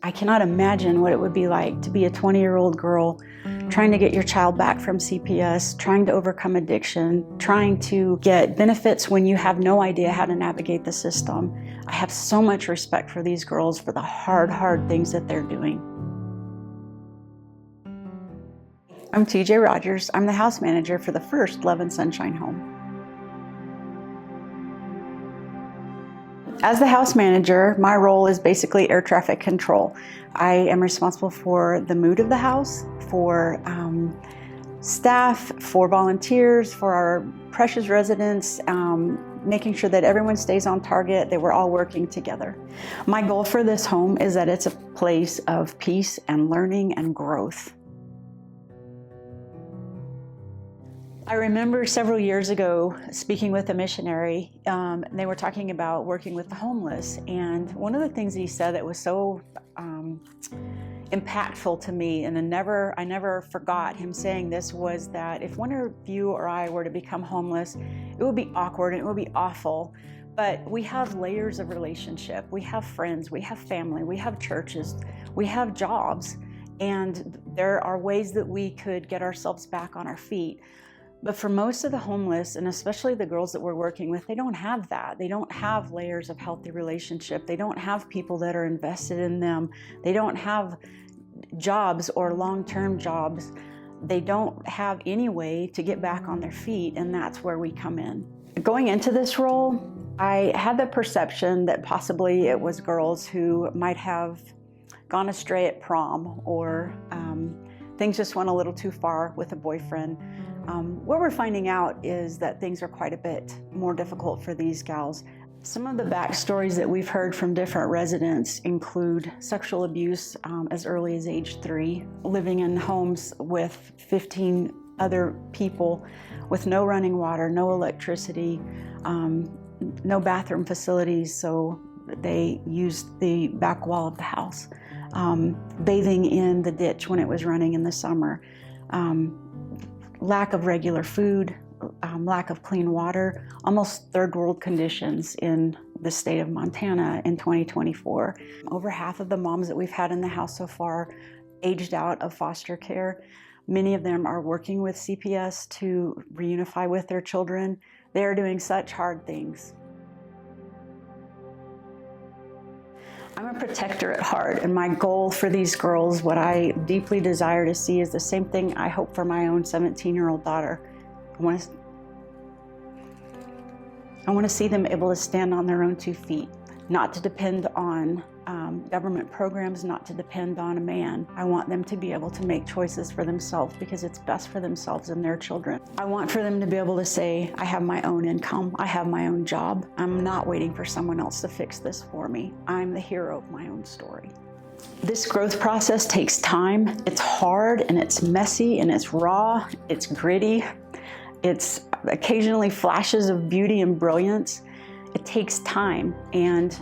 I cannot imagine what it would be like to be a 20-year-old girl trying to get your child back from CPS, trying to overcome addiction, trying to get benefits when you have no idea how to navigate the system. I have so much respect for these girls for the hard things that they're doing. I'm TJ Rogers. I'm the house manager for the first Love and Sunshine home. As the house manager, my role is basically air traffic control. I am responsible for the mood of the house, for staff, for volunteers, for our precious residents, making sure that everyone stays on target, that we're all working together. My goal for this home is that it's a place of peace and learning and growth. I remember several years ago speaking with a missionary, and they were talking about working with the homeless. And one of the things he said that was so impactful to me, and I never forgot him saying this, was that if one of you or I were to become homeless, it would be awkward and it would be awful. But we have layers of relationship. We have friends, we have family, we have churches, we have jobs, and there are ways that we could get ourselves back on our feet. But for most of the homeless, and especially the girls that we're working with, they don't have that. They don't have layers of healthy relationship. They don't have people that are invested in them. They don't have jobs or long-term jobs. They don't have any way to get back on their feet, and that's where we come in. Going into this role, I had the perception that possibly it was girls who might have gone astray at prom, or things just went a little too far with a boyfriend. What we're finding out is that things are quite a bit more difficult for these gals. Some of the backstories that we've heard from different residents include sexual abuse as early as age 3, living in homes with 15 other people with no running water, no electricity, no bathroom facilities, so they used the back wall of the house, bathing in the ditch when it was running in the summer. Lack of regular food, lack of clean water, almost third world conditions in the state of Montana in 2024. Over half of the moms that we've had in the house so far aged out of foster care. Many of them are working with CPS to reunify with their children. They are doing such hard things. I'm a protector at heart, and my goal for these girls, what I deeply desire to see, is the same thing I hope for my own 17-year-old daughter. I want to see them able to stand on their own 2 feet, not to depend on government programs, not to depend on a man. I want them to be able to make choices for themselves because it's best for themselves and their children. I want for them to be able to say, I have my own income, I have my own job. I'm not waiting for someone else to fix this for me. I'm the hero of my own story. This growth process takes time. It's hard and it's messy and it's raw, it's gritty. It's occasionally flashes of beauty and brilliance. It takes time, and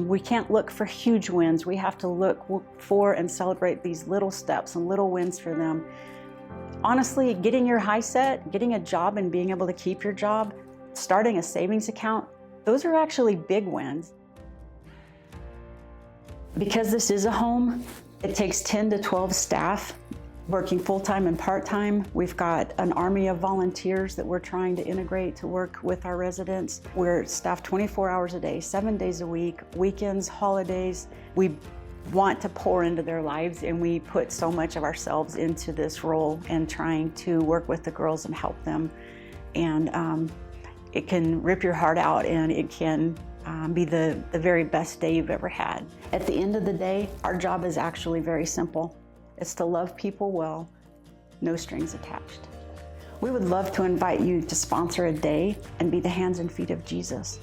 we can't look for huge wins. We have to look for and celebrate these little steps and little wins for them. Honestly, getting your high set, getting a job and being able to keep your job, starting a savings account, those are actually big wins. Because this is a home, it takes 10 to 12 staff working full-time and part-time. We've got an army of volunteers that we're trying to integrate to work with our residents. We're staffed 24 hours a day, 7 days a week, weekends, holidays. We want to pour into their lives, and we put so much of ourselves into this role and trying to work with the girls and help them. And it can rip your heart out, and it can be the very best day you've ever had. At the end of the day, our job is actually very simple. It's to love people well, no strings attached. We would love to invite you to sponsor a day and be the hands and feet of Jesus.